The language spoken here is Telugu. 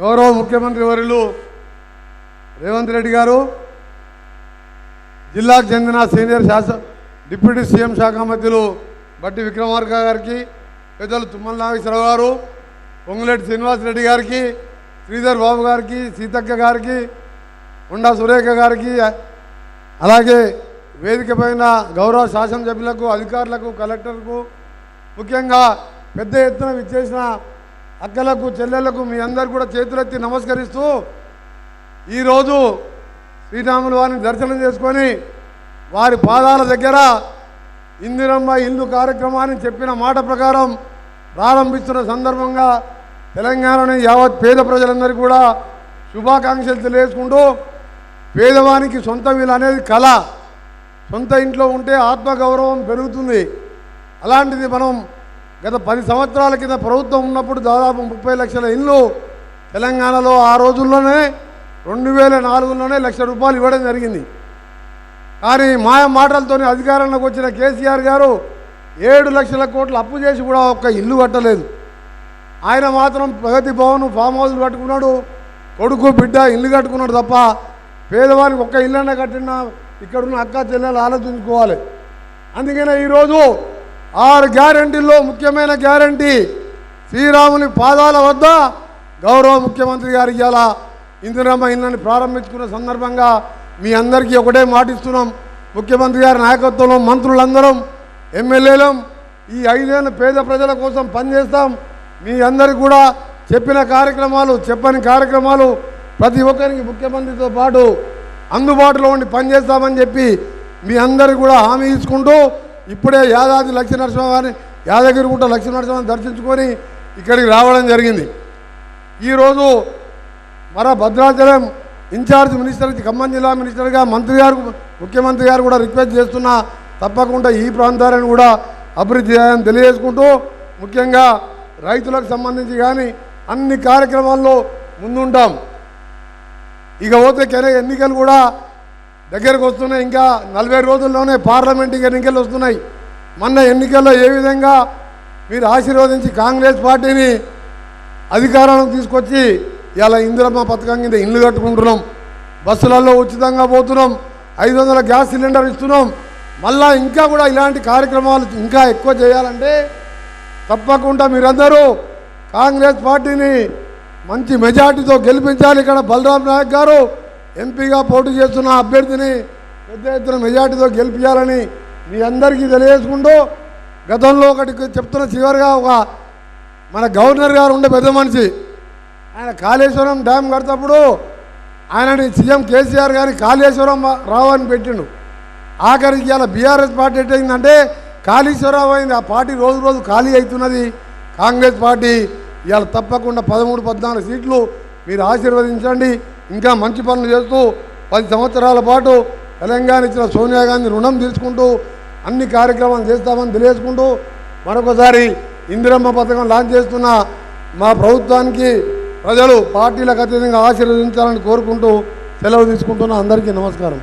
గౌరవ ముఖ్యమంత్రి వర్యులు రేవంత్ రెడ్డి గారు, జిల్లాకు చెందిన సీనియర్ డిప్యూటీ సీఎం శాఖ మంత్రులు బట్టి విక్రమార్క గారికి, పెద్దలు తుమ్మల నాగేశ్వరరావు గారు, పొంగులేటి శ్రీనివాసరెడ్డి గారికి, శ్రీధర్ బాబు గారికి, సీతక్క గారికి, ఉండా సురేఖ గారికి, అలాగే వేదిక పైన గౌరవ శాసనసభ్యులకు, అధికారులకు, కలెక్టర్కు, ముఖ్యంగా పెద్ద ఎత్తున విచ్చేసిన అక్కలకు, చెల్లెళ్లకు మీ అందరు కూడా చేతులెత్తి నమస్కరిస్తూ ఈరోజు శ్రీరాముల వారిని దర్శనం చేసుకొని వారి పాదాల దగ్గర ఇందిరమ్మ ఇల్లు కార్యక్రమాన్ని చెప్పిన మాట ప్రకారం ప్రారంభిస్తున్న సందర్భంగా తెలంగాణలోని యావత్ పేద ప్రజలందరికీ కూడా శుభాకాంక్షలు తెలియజేసుకుంటూ, పేదవానికి సొంత ఇల్లు అనేది కళ. సొంత ఇంట్లో ఉంటే ఆత్మగౌరవం పెరుగుతుంది. అలాంటిది మనం గత 10 సంవత్సరాల కింద ప్రభుత్వం ఉన్నప్పుడు దాదాపు 30 లక్షల ఇల్లు తెలంగాణలో ఆ రోజుల్లోనే 2004లోనే ₹1,00,000 ఇవ్వడం జరిగింది. కానీ మాయ మాటలతో అధికారంలోకి వచ్చిన కేసీఆర్ గారు 7 లక్షల కోట్లు అప్పు చేసి కూడా ఒక్క ఇల్లు కట్టలేదు. ఆయన మాత్రం ప్రగతి భవన్, ఫామ్ హౌస్ కట్టుకున్నాడు, కొడుకు బిడ్డ ఇల్లు కట్టుకున్నాడు తప్ప పేదవానికి ఒక్క ఇల్లన్నా కట్టినా ఇక్కడున్న అక్క చెల్లెలు ఆలోచించుకోవాలి. అందుకనే ఈరోజు 6 గ్యారంటీల్లో ముఖ్యమైన గ్యారంటీ శ్రీరాముని పాదాల వద్ద గౌరవ ముఖ్యమంత్రి గారు ఇవాళ ఇందిరమ్మ ఇళ్ళని ప్రారంభించుకున్న సందర్భంగా మీ అందరికీ ఒకటే మాటిస్తున్నాం. ముఖ్యమంత్రి గారి నాయకత్వంలో మంత్రులందరం, ఎమ్మెల్యేలం ఈ 5 ఏళ్ళ పేద ప్రజల కోసం పనిచేస్తాం. మీ అందరికీ కూడా చెప్పిన కార్యక్రమాలు, చెప్పని కార్యక్రమాలు ప్రతి ఒక్కరికి ముఖ్యమంత్రితో పాటు అందుబాటులో ఉండి పనిచేస్తామని చెప్పి మీ అందరికీ కూడా హామీ ఇచ్చుకుంటూ, ఇప్పుడే యాదాద్రి లక్ష్మీనరసింహవారిని, యాదగిరిగుట్ట లక్ష్మీనరసింహని దర్శించుకొని ఇక్కడికి రావడం జరిగింది. ఈరోజు మన భద్రాచలం ఇన్ఛార్జ్ మినిస్టర్, ఖమ్మం జిల్లా మినిస్టర్గా మంత్రి గారు, ముఖ్యమంత్రి గారు కూడా రిక్వెస్ట్ చేస్తున్నా తప్పకుండా ఈ ప్రాంతాలను కూడా అభివృద్ధి చేయాలని తెలియజేసుకుంటూ, ముఖ్యంగా రైతులకు సంబంధించి కానీ అన్ని కార్యక్రమాల్లో ముందుంటాం. ఇక పోతే ఎన్నికలు కూడా దగ్గరకు వస్తున్నాయి. ఇంకా 40 రోజుల్లోనే పార్లమెంట్ ఎన్నికలు వస్తున్నాయి. మొన్న ఎన్నికల్లో ఏ విధంగా మీరు ఆశీర్వదించి కాంగ్రెస్ పార్టీని అధికారంలోకి తీసుకొచ్చి ఇలా ఇందిరమ్మ పథకం కింద ఇల్లు కట్టుకుంటున్నాం, బస్సులలో ఉచితంగా పోతున్నాం, 500 గ్యాస్ సిలిండర్ ఇస్తున్నాం. మళ్ళా ఇంకా కూడా ఇలాంటి కార్యక్రమాలు ఇంకా ఎక్కువ చేయాలంటే తప్పకుండా మీరందరూ కాంగ్రెస్ పార్టీని మంచి మెజార్టీతో గెలిపించాలి. ఇక్కడ బలరాం నాయక్ గారు ఎంపీగా పోటీ చేస్తున్న అభ్యర్థిని పెద్ద ఎత్తున మెజార్టీతో గెలిపించాలని మీ అందరికీ తెలియజేసుకుంటూ, గతంలో ఒకటి చెప్తున్న చివరిగా మన గవర్నర్ గారు ఉండే పెద్ద మనిషి, ఆయన కాళేశ్వరం డ్యామ్ కడతప్పుడు ఆయనని సీఎం కేసీఆర్ గారి కాళేశ్వరం రావు అని పెట్టిండు. ఆఖరికి ఇవాళ బీఆర్ఎస్ పార్టీ ఎట్టయిందంటే కాళేశ్వరరావు అయింది. ఆ పార్టీ రోజు రోజు ఖాళీ అవుతున్నది. కాంగ్రెస్ పార్టీ ఇవాళ తప్పకుండా 13-14 సీట్లు మీరు ఆశీర్వదించండి. ఇంకా మంచి పనులు చేస్తూ 10 సంవత్సరాల పాటు తెలంగాణ ఇచ్చిన సోనియా గాంధీ రుణం తీసుకుంటూ అన్ని కార్యక్రమాలు చేస్తామని తెలియజేసుకుంటూ, మరొకసారి ఇందిరమ్మ పథకం లాంచ్ చేస్తున్న మా ప్రభుత్వానికి ప్రజలు పార్టీలకు అతీతంగా ఆశీర్వదించాలని కోరుకుంటూ సెలవు తీసుకుంటున్న అందరికీ నమస్కారం.